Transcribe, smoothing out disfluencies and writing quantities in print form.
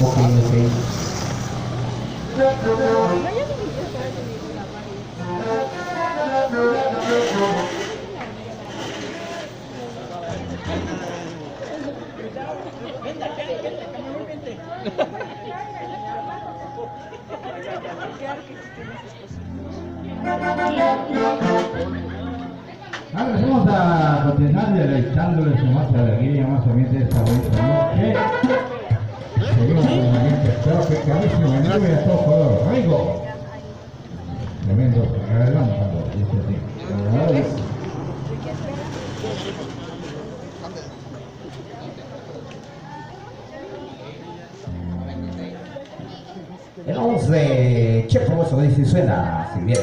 Ok, ok. Ahora vamos a continuar deleitándoles más alegría, más ambiente esta bonita noche. Seguimos con el ambiente, espero que carísimo, me mueve a todo color. ¡Rigo! Tremendo, relámpago, dice así. El 11, Che Famoso dice suena, si bien.